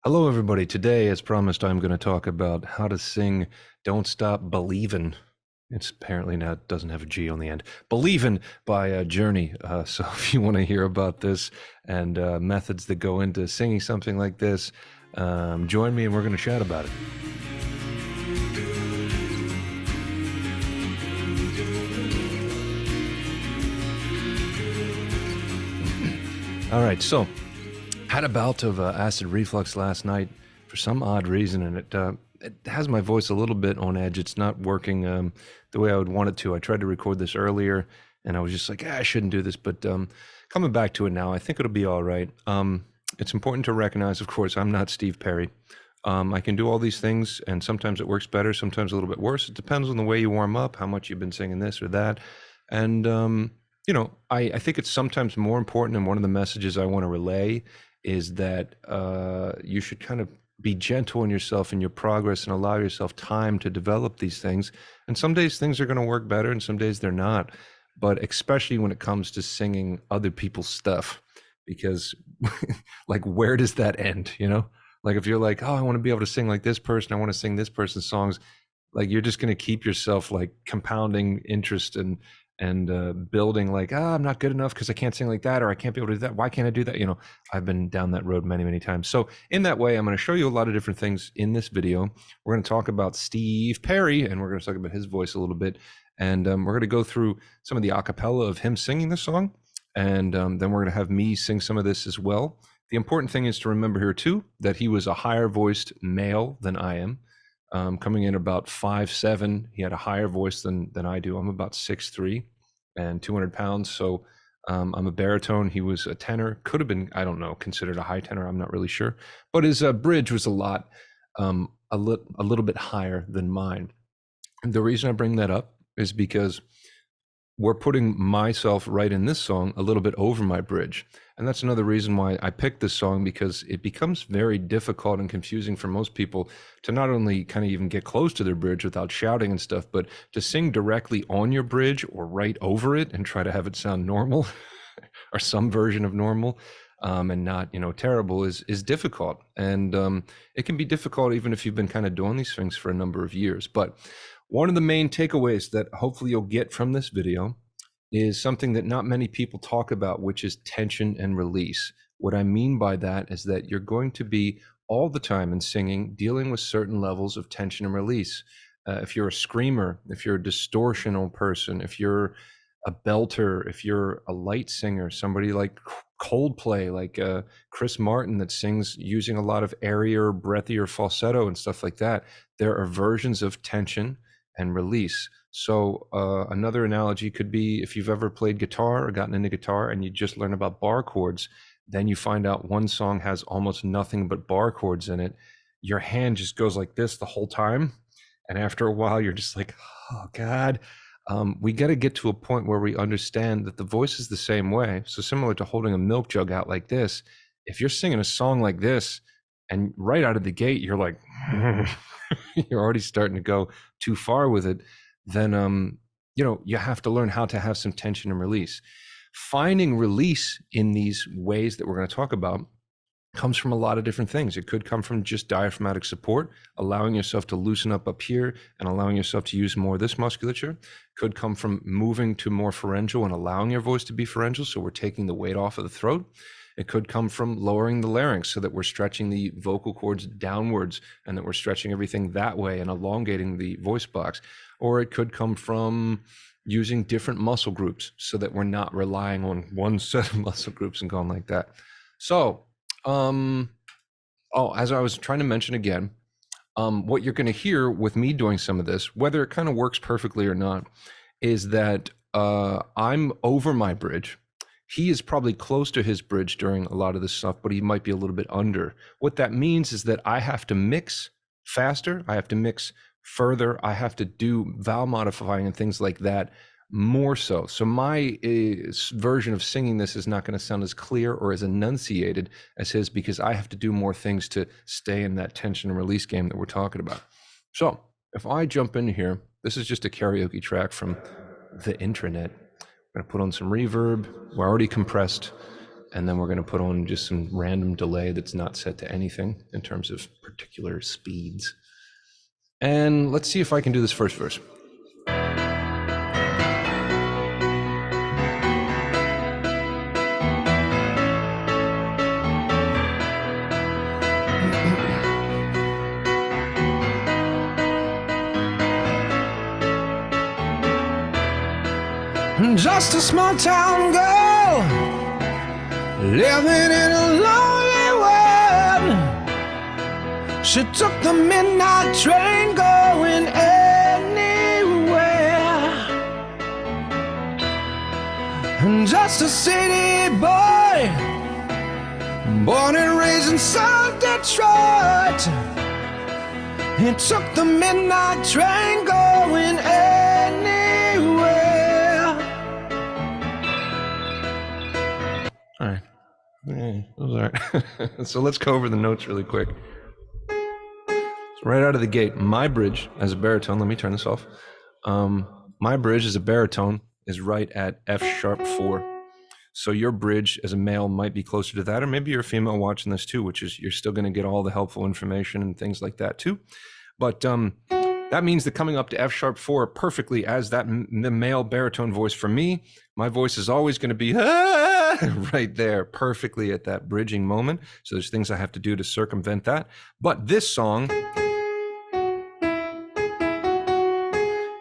Hello, everybody. Today, as promised, I'm going to talk about how to sing Don't Stop Believin'. It's apparently not doesn't have a G on the end. Believin' by Journey. So if you want to hear about this and methods that go into singing something like this, join me and we're going to chat about it. All right, so had a bout of acid reflux last night for some odd reason, and it has my voice a little bit on edge. It's not working the way I would want it to. I tried to record this earlier, and I was just like, I shouldn't do this. But coming back to it now, I think it'll be all right. It's important to recognize, of course, I'm not Steve Perry. I can do all these things, and sometimes it works better, sometimes a little bit worse. It depends on the way you warm up, how much you've been singing this or that, and I think it's sometimes more important, and one of the messages I want to relay is that you should kind of be gentle on yourself in your progress and allow yourself time to develop these things. And some days things are going to work better, and some days they're not. But especially when it comes to singing other people's stuff, because like, where does that end? Like if you're like, oh, I want to be able to sing like this person, I want to sing this person's songs, like you're just going to keep yourself like compounding interest and building like, I'm not good enough because I can't sing like that, or I can't be able to do that. Why can't I do that? I've been down that road many times. So in that way, I'm going to show you a lot of different things in this video. We're going to talk about Steve Perry, and we're going to talk about his voice a little bit. And we're going to go through some of the acapella of him singing this song. And then we're going to have me sing some of this as well. The important thing is to remember here too, that he was a higher voiced male than I am. Coming in about 5'7", he had a higher voice than I do. I'm about 6'3" and 200 pounds. So I'm a baritone. He was a tenor. Could have been, I don't know, considered a high tenor. I'm not really sure. But his bridge was a little bit higher than mine. And the reason I bring that up is because we're putting myself right in this song a little bit over my bridge. And that's another reason why I picked this song, because it becomes very difficult and confusing for most people to not only kind of even get close to their bridge without shouting and stuff, but to sing directly on your bridge or right over it and try to have it sound normal or some version of normal, and not, terrible is difficult. And it can be difficult even if you've been kind of doing these things for a number of years. But one of the main takeaways that hopefully you'll get from this video is something that not many people talk about, which is tension and release. What I mean by that is that you're going to be all the time in singing dealing with certain levels of tension and release. If you're a screamer, if you're a distortional person, if you're a belter, if you're a light singer, somebody like Coldplay, like Chris Martin, that sings using a lot of airier, breathier falsetto and stuff like that, there are versions of tension and release. So another analogy could be if you've ever played guitar or gotten into guitar and you just learn about bar chords, then you find out one song has almost nothing but bar chords in it. Your hand just goes like this the whole time. And after a while, you're just like, oh, God. We got to get to a point where we understand that the voice is the same way. So similar to holding a milk jug out like this, if you're singing a song like this and right out of the gate, you're like, you're already starting to go too far with it, then you have to learn how to have some tension and release. Finding release in these ways that we're going to talk about comes from a lot of different things. It could come from just diaphragmatic support, allowing yourself to loosen up here and allowing yourself to use more of this musculature. Could come from moving to more pharyngeal and allowing your voice to be pharyngeal, so we're taking the weight off of the throat. It could come from lowering the larynx so that we're stretching the vocal cords downwards and that we're stretching everything that way and elongating the voice box. Or it could come from using different muscle groups so that we're not relying on one set of muscle groups and going like that. So, as I was trying to mention again, what you're going to hear with me doing some of this, whether it kind of works perfectly or not, is that I'm over my bridge. He is probably close to his bridge during a lot of this stuff, but he might be a little bit under. What that means is that I have to mix faster. I have to mix further. I have to do vowel modifying and things like that more so. So my version of singing this is not going to sound as clear or as enunciated as his, because I have to do more things to stay in that tension and release game that we're talking about. So if I jump in here, this is just a karaoke track from the intranet. I'm going to put on some reverb. We're already compressed. and then we're going to put on just some random delay that's not set to anything in terms of particular speeds. And let's see if I can do this first verse. Just a small town girl living in a lonely world. She took the midnight train going anywhere. Just a city boy, born and raised in South Detroit. He took the midnight train going anywhere. All right. Yeah, that was all right. So let's go over the notes really quick. So right out of the gate, my bridge as a baritone, let me turn this off. My bridge as a baritone is right at F sharp 4. So your bridge as a male might be closer to that, or maybe you're a female watching this too, which is you're still going to get all the helpful information and things like that too. But that means that coming up to F sharp 4 perfectly as the male baritone voice for me, my voice is always going to be right there perfectly at that bridging moment. So there's things I have to do to circumvent that. But this song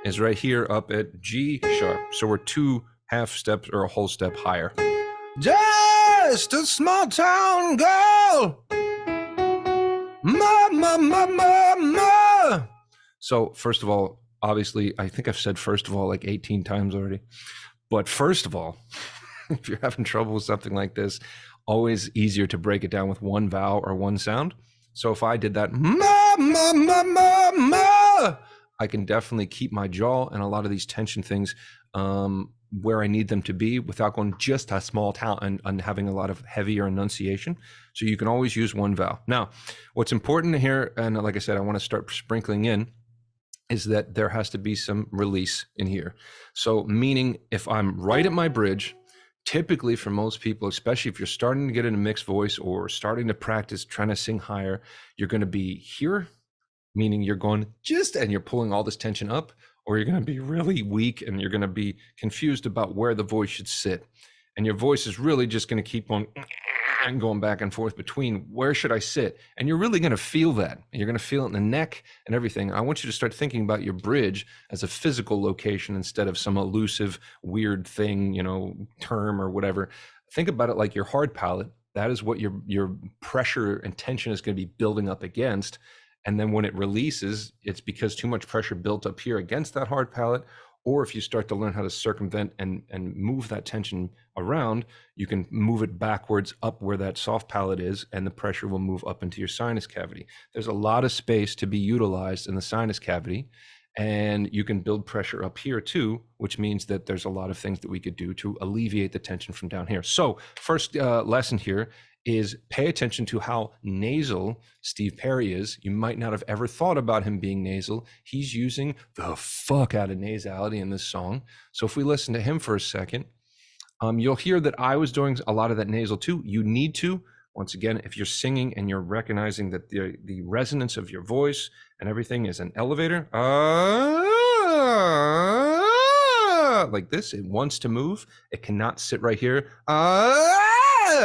is right here up at G sharp. So we're 2 half steps or a whole step higher. Just a small town girl. Ma, ma, ma, ma, ma. So first of all, obviously, I think I've said first of all like 18 times already. But first of all, if you're having trouble with something like this, always easier to break it down with one vowel or one sound. So if I did that, ma, ma, ma, ma, ma, I can definitely keep my jaw and a lot of these tension things where I need them to be without going just a small town and having a lot of heavier enunciation. So you can always use one vowel. Now, what's important here, and like I said, I want to start sprinkling in, is that there has to be some release in here. So meaning if I'm right at my bridge, typically for most people, especially if you're starting to get in a mixed voice or starting to practice trying to sing higher, you're going to be here, meaning you're going and you're pulling all this tension up, or you're going to be really weak and you're going to be confused about where the voice should sit. And your voice is really just going to keep on and going back and forth between where should I sit? And you're really going to feel that. And you're going to feel it in the neck and everything. I want you to start thinking about your bridge as a physical location instead of some elusive, weird thing, term or whatever. Think about it like your hard palate. That is what your pressure and tension is going to be building up against. And then when it releases, it's because too much pressure built up here against that hard palate. Or if you start to learn how to circumvent and move that tension around, you can move it backwards up where that soft palate is, and the pressure will move up into your sinus cavity. There's a lot of space to be utilized in the sinus cavity, and you can build pressure up here too, which means that there's a lot of things that we could do to alleviate the tension from down here. So first lesson here is pay attention to how nasal Steve Perry is. You might not have ever thought about him being nasal. He's using the fuck out of nasality in this song. So if we listen to him for a second, you'll hear that I was doing a lot of that nasal too. You need to, once again, if you're singing and you're recognizing that the resonance of your voice and everything is an elevator, like this, it wants to move. It cannot sit right here.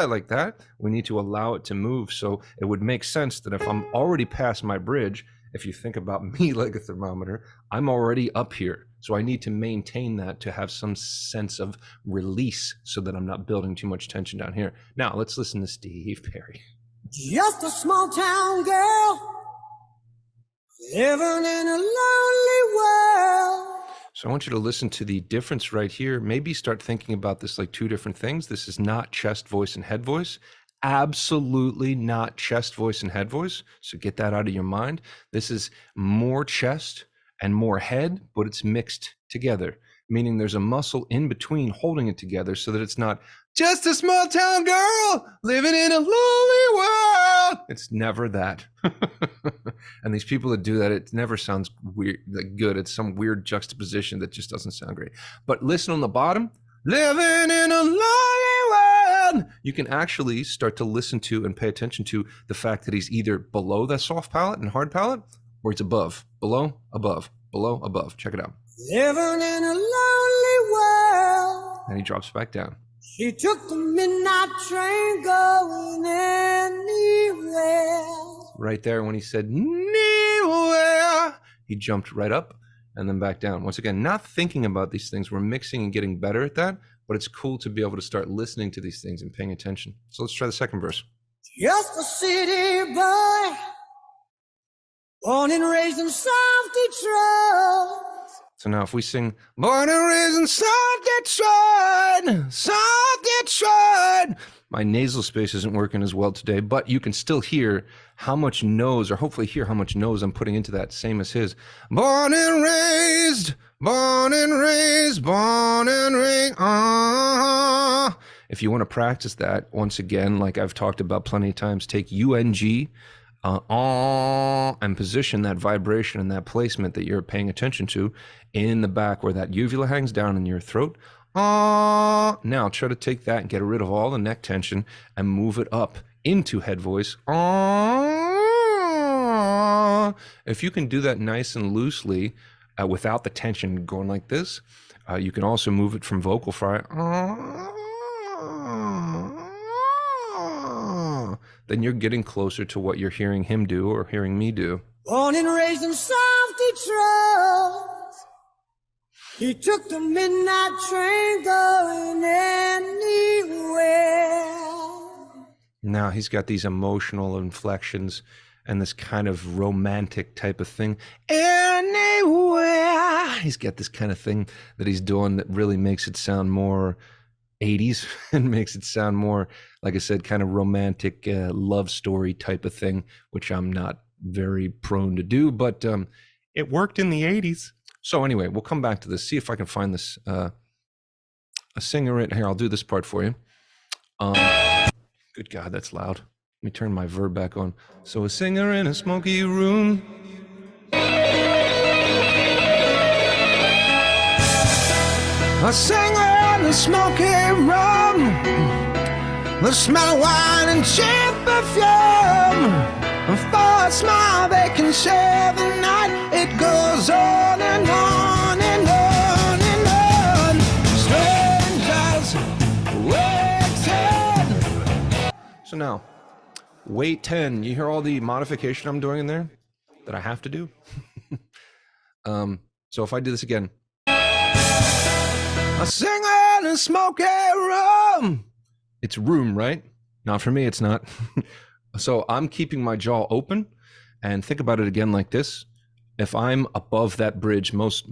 Like that. We need to allow it to move. So it would make sense that if I'm already past my bridge, if you think about me like a thermometer, I'm already up here. So I need to maintain that to have some sense of release so that I'm not building too much tension down here. Now let's listen to Steve Perry. Just a small town girl living in a lonely world. So I want you to listen to the difference right here. Maybe start thinking about this like two different things. This is not chest voice and head voice. Absolutely not chest voice and head voice. So get that out of your mind. This is more chest and more head, but it's mixed together, meaning there's a muscle in between holding it together so that it's not just a small town girl living in a lonely world. It's never that. And these people that do that, it never sounds weird, like good. It's some weird juxtaposition that just doesn't sound great. But listen on the bottom, living in a lonely world. you can actually start to listen to and pay attention to the fact that he's either below that soft palate and hard palate, or it's above, below, above, below, above. Check it out. Living in a lonely world. And he drops back down. She took the midnight train going anywhere. Right there, when he said anywhere, he jumped right up and then back down. Once again, not thinking about these things. We're mixing and getting better at that, but it's cool to be able to start listening to these things and paying attention. So let's try the second verse. Just a city boy, born and raised in South Detroit. So now if we sing, born and raised in South Detroit, my nasal space isn't working as well today, but you can still hear how much nose, or hopefully hear how much nose I'm putting into that, same as his. Born and raised, born and raised, born and raised. If you want to practice that, once again, like I've talked about plenty of times, take UNG, and position that vibration and that placement that you're paying attention to in the back where that uvula hangs down in your throat. Now try to take that and get rid of all the neck tension and move it up into head voice. If you can do that nice and loosely without the tension going like this, you can also move it from vocal fry. Then you're getting closer to what you're hearing him do or hearing me do. Born and raised in South Detroit, he took the midnight train going anywhere. Now he's got these emotional inflections and this kind of romantic type of thing. Anywhere. He's got this kind of thing that he's doing that really makes it sound more 80s and makes it sound more, like I said, kind of romantic love story type of thing, which I'm not very prone to do, but it worked in the 80s. So anyway, we'll come back to this, see if I can find this, a singer in here. I'll do this part for you. Good God, that's loud. Let me turn my verb back on. So a singer in a smoky room. A singer in a smoky room. The smell of wine and cheap perfume. And for a smile they can share the night. It goes on and on and on and on. Strangers waiting. So now, wait 10. You hear all the modification I'm doing in there that I have to do? So if I do this again. A singer in a smoky room. It's room, right? Not for me, it's not. So I'm keeping my jaw open, and think about it again like this. If I'm above that bridge, most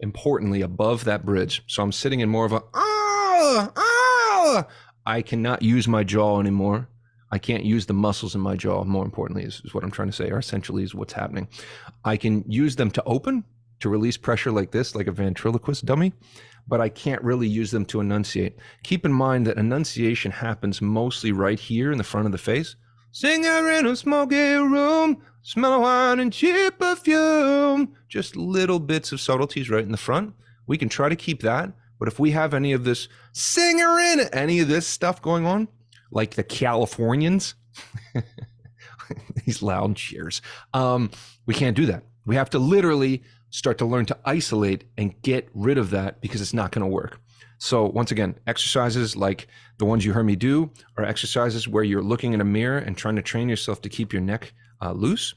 importantly above that bridge, so I'm sitting in more of a I cannot use my jaw anymore. I can't use the muscles in my jaw, more importantly, is what I'm trying to say, or essentially is what's happening. I can use them to open, to release pressure like this, like a ventriloquist dummy, but I can't really use them to enunciate. Keep in mind that enunciation happens mostly right here in the front of the face. Singer in a smoky room, smell of wine and cheap perfume. Just little bits of subtleties right in the front. We can try to keep that, but if we have any of this singer in any of this stuff going on, like the Californians, these loud cheers, we can't do that. We have to literally start to learn to isolate and get rid of that because it's not going to work. So once again, exercises like the ones you heard me do are exercises where you're looking in a mirror and trying to train yourself to keep your neck loose.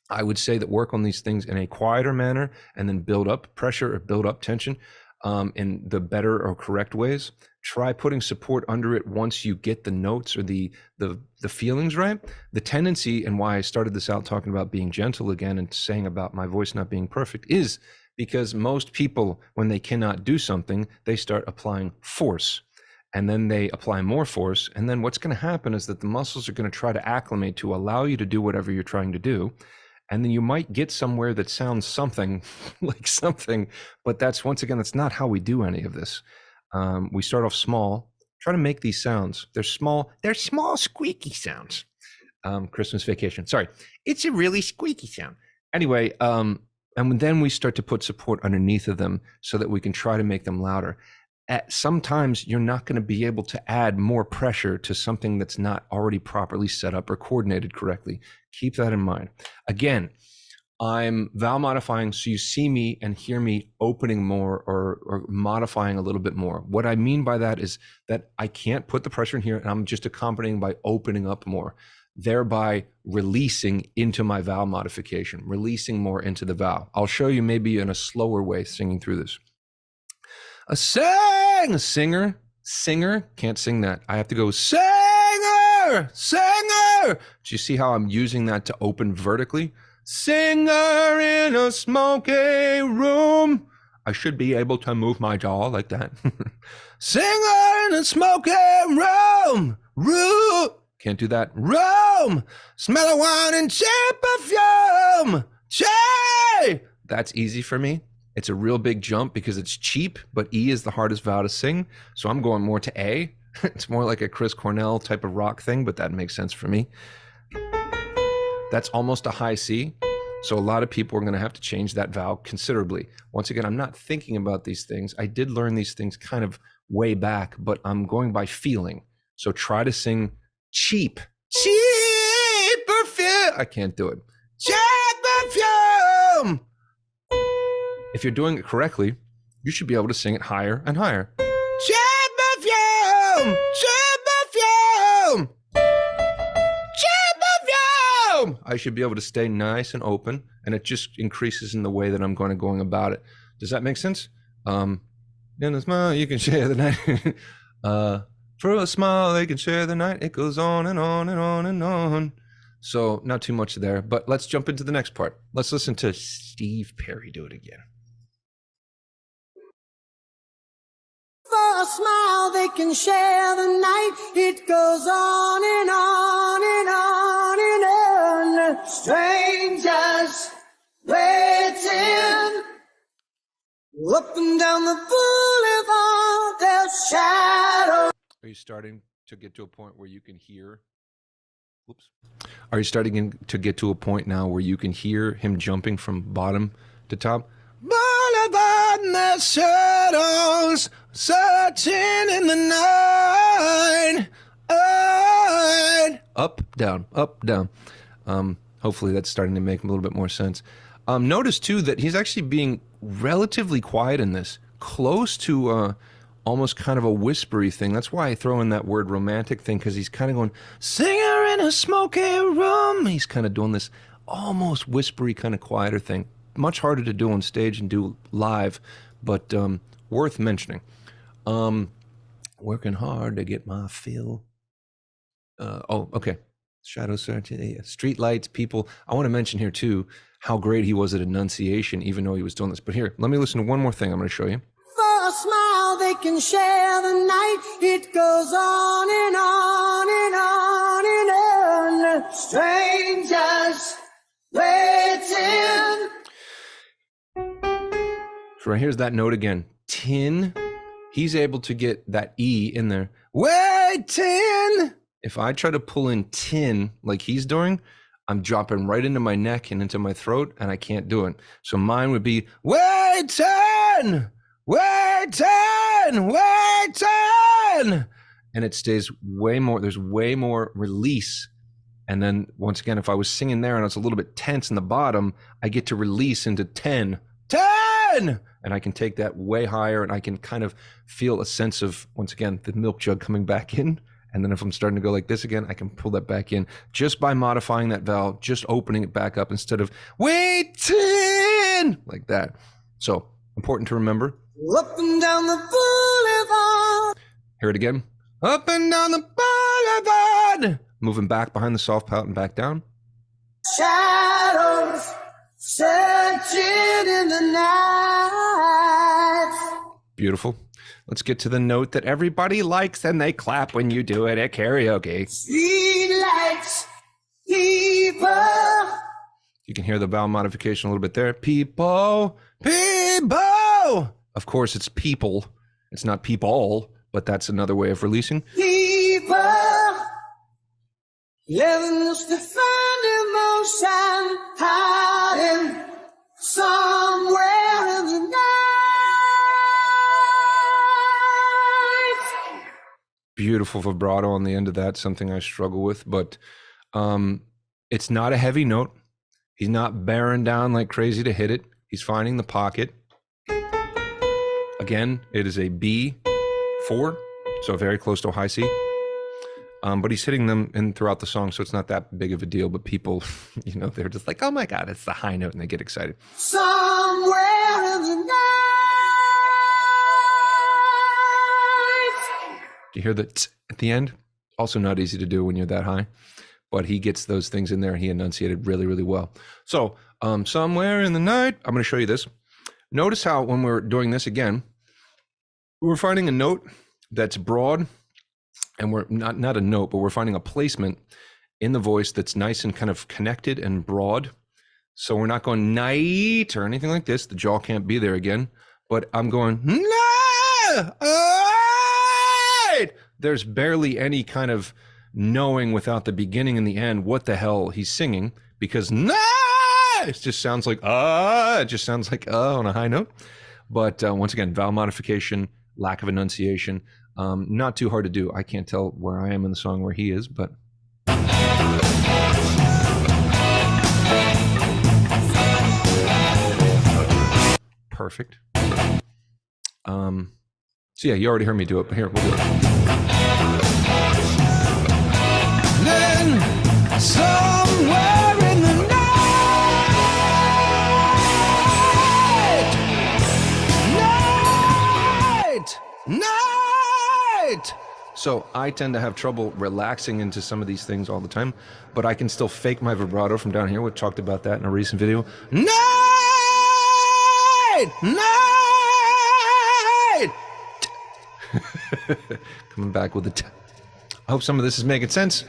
I would say that work on these things in a quieter manner and then build up pressure or build up tension in the better or correct ways. Try putting support under it once you get the notes or the feelings right. The tendency, and why I started this out talking about being gentle again and saying about my voice not being perfect, is because most people, when they cannot do something, they start applying force, and then they apply more force, and then what's going to happen is that the muscles are going to try to acclimate to allow you to do whatever you're trying to do. And then you might get somewhere that sounds something like something, but that's, once again, that's not how we do any of this. We start off small, try to make these sounds. They're small, squeaky sounds. Christmas Vacation. Sorry, it's a really squeaky sound. Anyway, and then we start to put support underneath of them so that we can try to make them louder. sometimes you're not going to be able to add more pressure to something that's not already properly set up or coordinated correctly. Keep that in mind. Again, I'm vowel modifying so you see me and hear me opening more or modifying a little bit more. What I mean by that is that I can't put the pressure in here and I'm just accompanying by opening up more, thereby releasing into my vowel modification, releasing more into the vowel. I'll show you maybe in a slower way singing through this. A singer, can't sing that. I have to go singer. Do you see how I'm using that to open vertically? Singer in a smoky room. I should be able to move my jaw like that. Singer in a smoky room. Can't do that. Room. Smell of wine and cheap perfume. That's easy for me. It's a real big jump because it's cheap, but E is the hardest vowel to sing. So I'm going more to A. It's more like a Chris Cornell type of rock thing, but that makes sense for me. That's almost a high C. So a lot of people are going to have to change that vowel considerably. Once again, I'm not thinking about these things. I did learn these things kind of way back, but I'm going by feeling. So try to sing cheap. Cheap perfume. I can't do it. Cheap perfume. If you're doing it correctly, you should be able to sing it higher and higher. Cheap perfume. Cheap perfume. I should be able to stay nice and open, and it just increases in the way that I'm going about it. Does that make sense? In a smile, you can share the night. For a smile, they can share the night. It goes on and on and on and on. So not too much there, but let's jump into the next part. Let's listen to Steve Perry do it again. For a smile, they can share the night. It goes on and on and on and on. Strangers waiting up and down the boulevard. Their shadows. Are you starting to get to a point where you can hear? Oops. Are you starting to get to a point now where you can hear him jumping from bottom to top? Boulevard and the shadows searching in the night. Up, down, up, down. Hopefully that's starting to make a little bit more sense. Notice too that he's actually being relatively quiet in this, close to almost kind of a whispery thing. That's why I throw in that word romantic thing, because he's kind of going, singer in a smoky room. He's kind of doing this almost whispery kind of quieter thing. Much harder to do on stage and do live, but worth mentioning. Working hard to get my fill. Okay. Shadow searching, street lights, people. I want to mention here too how great he was at enunciation, even though he was doing this. But here, let me listen to one more thing I'm going to show you. For a smile, they can share the night. It goes on and on and on and on. Strangers waiting. So right here's that note again. Tin. He's able to get that E in there. Waiting. If I try to pull in tin like he's doing, I'm dropping right into my neck and into my throat, and I can't do it. So mine would be waiting, waiting, waiting. And it stays way more, there's way more release. And then once again, if I was singing there and it's a little bit tense in the bottom, I get to release into 10. And I can take that way higher, and I can kind of feel a sense of, once again, the milk jug coming back in. And then if I'm starting to go like this again, I can pull that back in just by modifying that vowel, just opening it back up instead of waiting like that. So important to remember. Up and down the boulevard. Hear it again. Up and down the boulevard. Moving back behind the soft pout and back down. Shadows searching in the night. Beautiful. Let's get to the note that everybody likes and they clap when you do it at karaoke. Street lights, people. You can hear the vowel modification a little bit there. People, people. Of course, it's people. It's not people, but that's another way of releasing. People, living just to find emotion, hiding somewhere in the night. beautiful vibrato on the end of that, something I struggle with, but it's not a heavy note. He's not bearing down like crazy to hit it. He's finding the pocket. Again, it is a B4, so very close to a high C. But he's hitting them in throughout the song, so it's not that big of a deal. But people, you know, they're just like, oh my God, it's the high note, and they get excited. Somewhere in the night. You hear the t at the end? Also not easy to do when you're that high, but he gets those things in there, and he enunciated really, really well. So somewhere in the night, I'm going to show you this. Notice how when we're doing this again, we're finding a note that's broad, and we're not a note, but we're finding a placement in the voice that's nice and kind of connected and broad. So we're not going night or anything like this. The jaw can't be there again, but I'm going night. There's barely any kind of knowing without the beginning and the end what the hell he's singing, because night it just sounds like it just sounds like on a high note. But once again, vowel modification, lack of enunciation. Not too hard to do. I can't tell where I am in the song where he is, but perfect. So yeah, you already heard me do it, but here, we'll do it. Then somewhere in the night. So I tend to have trouble relaxing into some of these things all the time, but I can still fake my vibrato from down here. We talked about that in a recent video. Night. Coming back with the I hope some of this is making sense.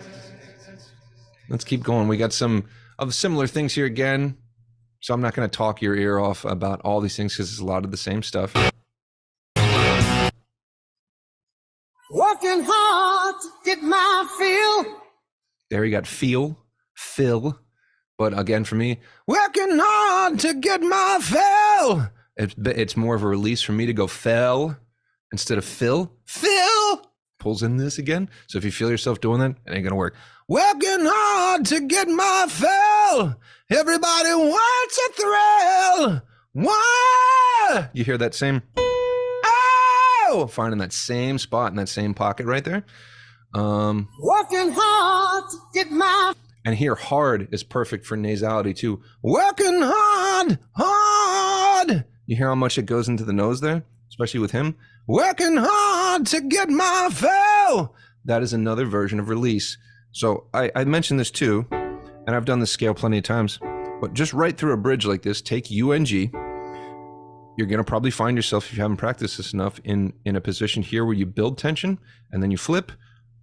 Let's keep going. We got some of similar things here again. So I'm not going to talk your ear off about all these things because it's a lot of the same stuff. Working hard to get my fill. There you got feel, fill. But again, for me, working hard to get my fill. It's more of a release for me to go fell instead of fill. Fill pulls in this again. So if you feel yourself doing that, it ain't gonna work. Working hard to get my fill. Everybody wants a thrill. Why? You hear that same? Oh, finding that same spot in that same pocket right there. Working hard to get my. And here, hard is perfect for nasality too. Working hard, hard. You hear how much it goes into the nose there, especially with him. Working hard to get my fill. That is another version of release. So I mentioned this too, and I've done this scale plenty of times, but just right through a bridge like this, take UNG. You're going to probably find yourself, if you haven't practiced this enough, in a position here where you build tension and then you flip,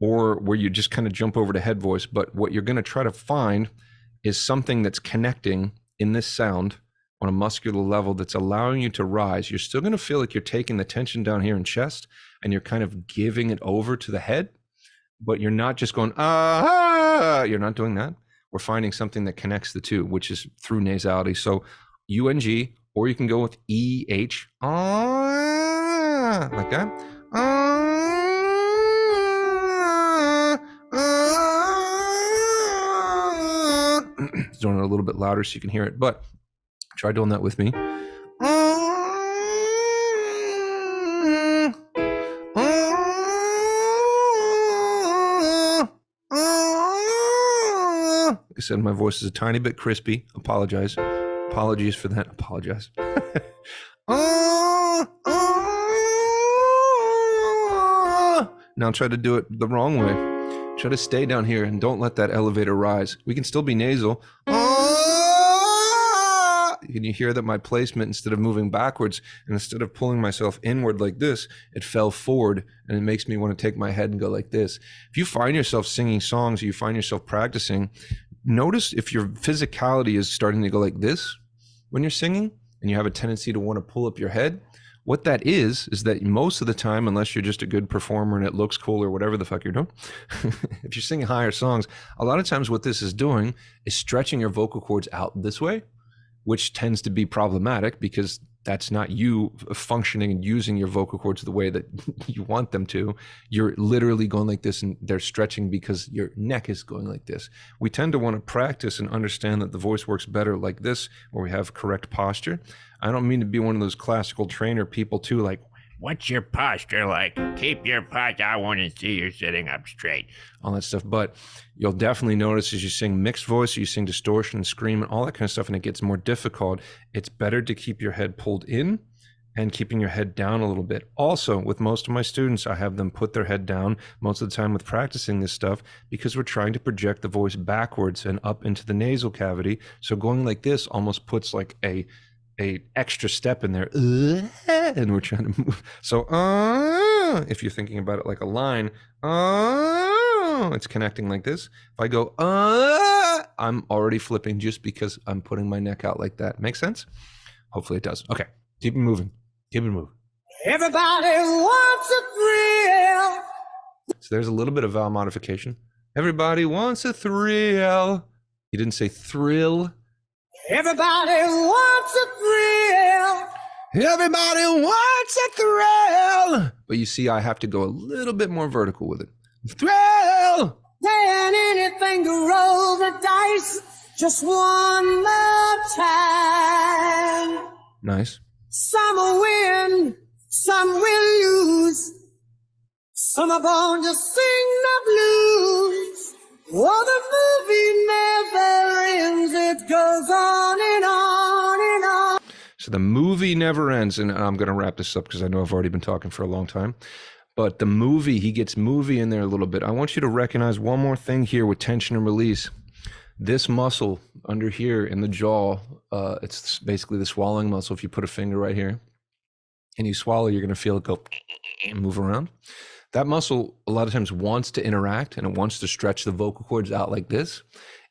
or where you just kind of jump over to head voice. But what you're going to try to find is something that's connecting in this sound on a muscular level that's allowing you to rise. You're still going to feel like you're taking the tension down here in chest and you're kind of giving it over to the head, but you're not just going, you're not doing that. We're finding something that connects the two, which is through nasality. So UNG, or you can go with EH, like that. Doing it a little bit louder so you can hear it, but try doing that with me. Like I said, my voice is a tiny bit crispy. Apologize. Apologies for that. Apologize. Now try to do it the wrong way. Try to stay down here and don't let that elevator rise. We can still be nasal. Can you hear that my placement, instead of moving backwards and instead of pulling myself inward like this, it fell forward, and it makes me want to take my head and go like this. If you find yourself singing songs, or you find yourself practicing, notice if your physicality is starting to go like this when you're singing and you have a tendency to want to pull up your head. What that is that most of the time, unless you're just a good performer and it looks cool or whatever the fuck you're doing, if you're singing higher songs, a lot of times what this is doing is stretching your vocal cords out this way. which tends to be problematic because that's not you functioning and using your vocal cords the way that you want them to. You're literally going like this and they're stretching because your neck is going like this. We tend to want to practice and understand that the voice works better like this, where we have correct posture. I don't mean to be one of those classical trainer people too, like, what's your posture like? Keep your posture. I want to see you sitting up straight. all that stuff. But you'll definitely notice as you sing mixed voice, you sing distortion and scream and all that kind of stuff, and it gets more difficult. It's better to keep your head pulled in and keeping your head down a little bit. Also, with most of my students, I have them put their head down most of the time with practicing this stuff because we're trying to project the voice backwards and up into the nasal cavity. So going like this almost puts like a extra step in there, and we're trying to move. So if you're thinking about it like a line, it's connecting like this. If I go I'm already flipping just because I'm putting my neck out like that. Make sense? Hopefully it does. Okay, keep it moving. Keep it moving. Everybody wants a thrill. So there's a little bit of vowel modification. Everybody wants a thrill. You didn't say thrill. Everybody wants a thrill. Everybody wants a thrill. But you see, I have to go a little bit more vertical with it. Thrill. Than anything to roll the dice just one more time. Nice. Some will win, some will lose. Some are born to sing the blues. Oh, the movie never ends. It goes on and on and on. So the movie never ends, and I'm going to wrap this up because I know I've already been talking for a long time. But the movie, he gets movie in there a little bit. I want you to recognize one more thing here with tension and release. This muscle under here in the jaw, it's basically the swallowing muscle. If you put a finger right here and you swallow, you're going to feel it go and move around. That muscle a lot of times wants to interact and it wants to stretch the vocal cords out like this.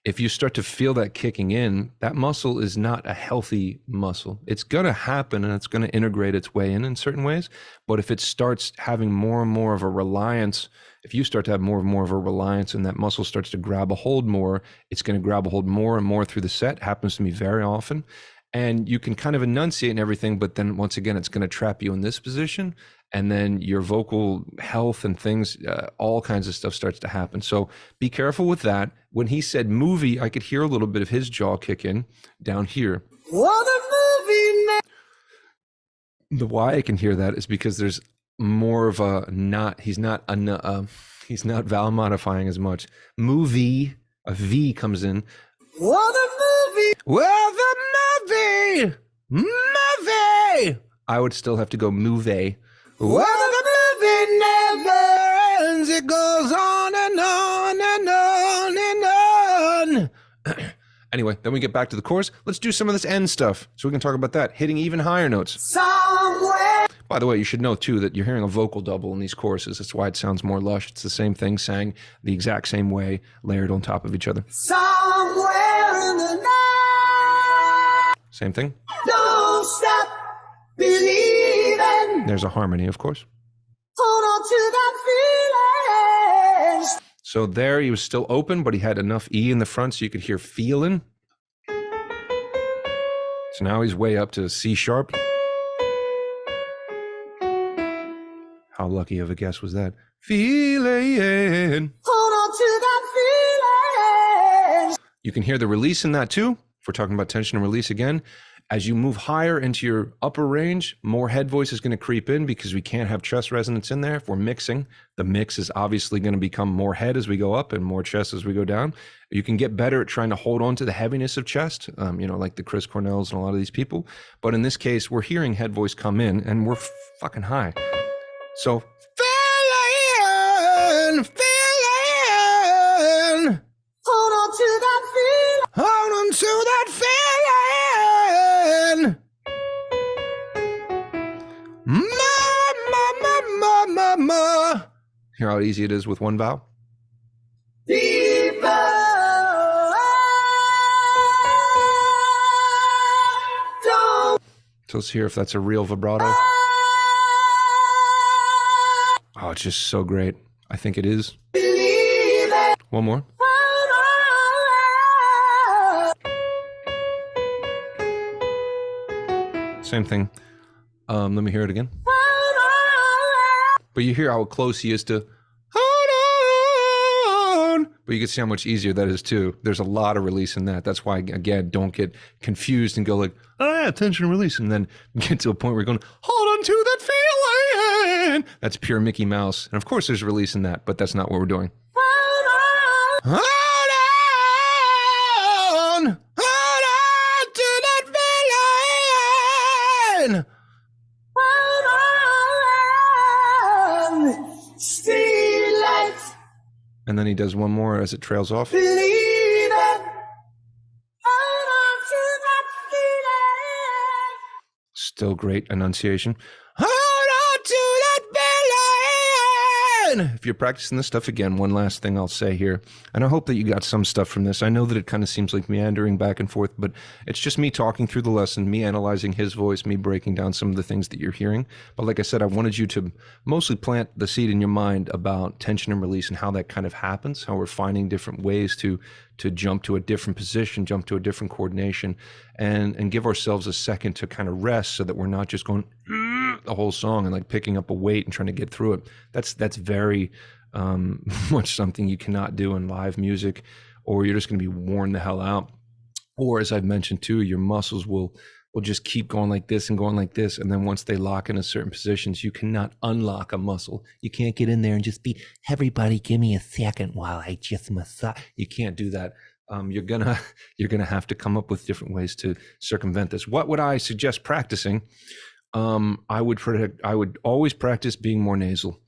If you start to feel that kicking in, that muscle is not a healthy muscle. It's going to happen and it's going to integrate its way in certain ways. But if it starts having more and more of a reliance, if you start to have more and more of a reliance and that muscle starts to grab a hold more, it's going to grab a hold more and more through the set. It happens to me very often. And you can kind of enunciate and everything, but then once again, it's going to trap you in this position. And then your vocal health and things, all kinds of stuff starts to happen. So be careful with that. When he said movie, I could hear a little bit of his jaw kick in down here. Oh, The why I can hear that is because there's more of a he's not vowel modifying as much. Movie, a V comes in. oh, the movie. Well, the movie. I would still have to go movie. Well, the movie never ends. It goes on and on and on and on. Anyway, then we get back to the chorus. Let's do some of this end stuff so we can talk about that. Hitting even higher notes. Somewhere. By the way, you should know too that you're hearing a vocal double in these choruses. That's why it sounds more lush. It's the same thing sang the exact same way, layered on top of each other. Somewhere in the night. Same thing. Don't stop believing. There's a harmony, of course. Hold on to that feeling. So there he was still open, but he had enough E in the front so you could hear feeling. So now he's way up to C sharp. How lucky of a guess was that? Feeling. Hold on to that feeling. You can hear the release in that too. If we're talking about tension and release again, as you move higher into your upper range, more head voice is going to creep in because we can't have chest resonance in there. If we're mixing, the mix is obviously going to become more head as we go up and more chest as we go down. You can get better at trying to hold on to the heaviness of chest, like the Chris Cornells and a lot of these people. But in this case, we're hearing head voice come in and we're fucking high. So, feeling. Hold on to that feeling. Hold on to that feeling. Ma. Hear how easy it is with one vowel? People. Don't. So let's hear if that's a real vibrato. Oh, it's just so great. I think it is. Believe it. One more. Same thing. Let me hear it again. But you hear how close he is to hold on. But you can see how much easier that is too. There's a lot of release in that. That's why, again, don't get confused and go like, oh yeah, tension release. And then get to a point where you're going, hold on to that feeling. That's pure Mickey Mouse. And of course there's release in that, but that's not what we're doing. Hold on. Hold on to that feeling. Streetlights, And then he does one more as it trails off. believe it. Hold on to that feeling. Still great enunciation. Hold on to that feeling. If you're practicing this stuff again, one last thing I'll say here, and I hope that you got some stuff from this. I know that it kind of seems like meandering back and forth, but it's just me talking through the lesson, me analyzing his voice, me breaking down some of the things that you're hearing. But like I said, I wanted you to mostly plant the seed in your mind about tension and release and how that kind of happens, how we're finding different ways to jump to a different position, jump to a different coordination, and give ourselves a second to kind of rest so that we're not just going the whole song and like picking up a weight and trying to get through it. That's very much something you cannot do in live music, or you're just going to be worn the hell out. Or as I've mentioned too, your muscles will just keep going like this and going like this. And then once they lock in a certain positions, you cannot unlock a muscle. You can't get in there and just be, everybody give me a second while I just massage. You can't do that. You're gonna have to come up with different ways to circumvent this. What would I suggest practicing? I would always practice being more nasal,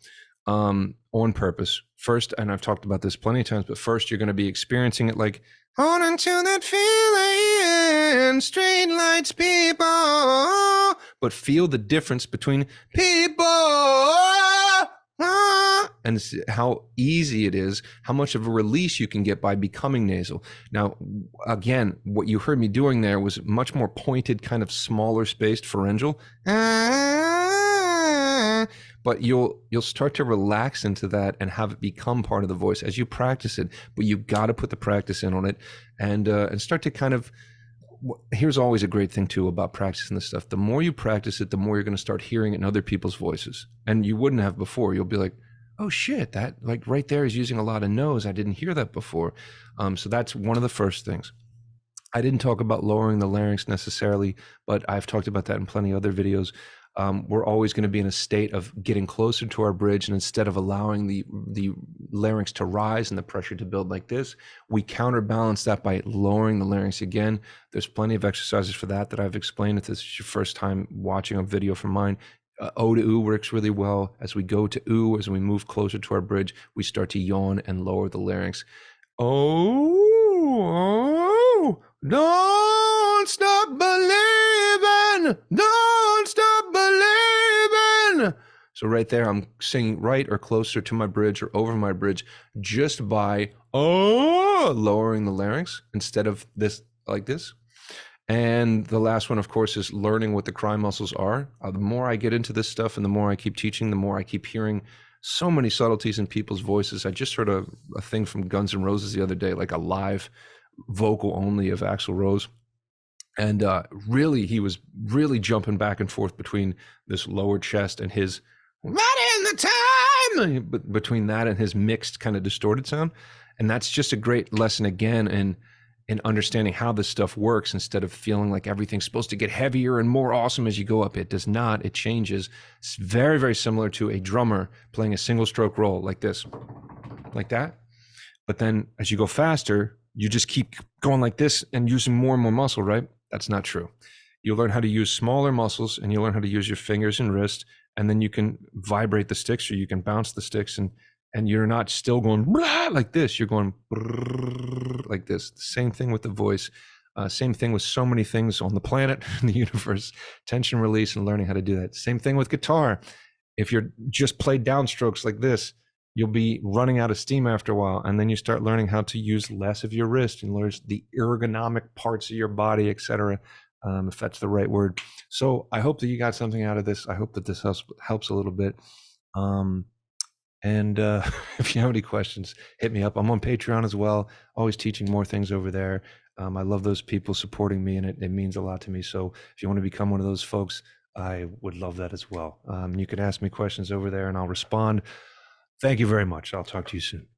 on purpose. First, and I've talked about this plenty of times, but first you're going to be experiencing it like, hold on to that feeling, straight lights, people. But feel the difference between people and how easy it is, how much of a release you can get by becoming nasal. Now, again, what you heard me doing there was much more pointed, kind of smaller spaced pharyngeal. But you'll start to relax into that and have it become part of the voice as you practice it. But you've got to put the practice in on it and start to kind of. Here's always a great thing too about practicing this stuff. The more you practice it, the more you're going to start hearing it in other people's voices, and you wouldn't have before. You'll be like, oh shit, that like right there is using a lot of nose. I didn't hear that before. So that's one of the first things. I didn't talk about lowering the larynx necessarily, but I've talked about that in plenty of other videos. We're always going to be in a state of getting closer to our bridge, and instead of allowing the larynx to rise and the pressure to build like this, we counterbalance that by lowering the larynx again. There's plenty of exercises for that I've explained. If this is your first time watching a video from mine, O to oo works really well. As we go to oo, as we move closer to our bridge, we start to yawn and lower the larynx. Oh, don't stop believing. Don't stop believing. So right there, I'm singing right or closer to my bridge or over my bridge just by lowering the larynx instead of this like this. And the last one, of course, is learning what the cry muscles are. The more I get into this stuff and the more I keep teaching, the more I keep hearing so many subtleties in people's voices. I just heard a thing from Guns N' Roses the other day, like a live vocal only of Axl Rose. And really, he was really jumping back and forth between this lower chest and his right in the time, but between that and his mixed kind of distorted sound. And that's just a great lesson again in understanding how this stuff works, instead of feeling like everything's supposed to get heavier and more awesome as you go up. It does not. It changes. It's very, very similar to a drummer playing a single stroke roll like this, like that. But then as you go faster, you just keep going like this and using more and more muscle, right? That's not true. You learn how to use smaller muscles, and you learn how to use your fingers and wrist, and then you can vibrate the sticks, or you can bounce the sticks, and you're not still going like this. You're going like this. Same thing with the voice. Same thing with so many things on the planet, in the universe. Tension release and learning how to do that. Same thing with guitar. If you're just play downstrokes like this, you'll be running out of steam after a while, and then you start learning how to use less of your wrist and learn the ergonomic parts of your body, etc. If that's the right word. So I hope that you got something out of this. I hope that this helps a little bit. And if you have any questions, hit me up. I'm on Patreon as well, always teaching more things over there. I love those people supporting me, and it means a lot to me. So if you want to become one of those folks, I would love that as well. You can ask me questions over there, and I'll respond. Thank you very much. I'll talk to you soon.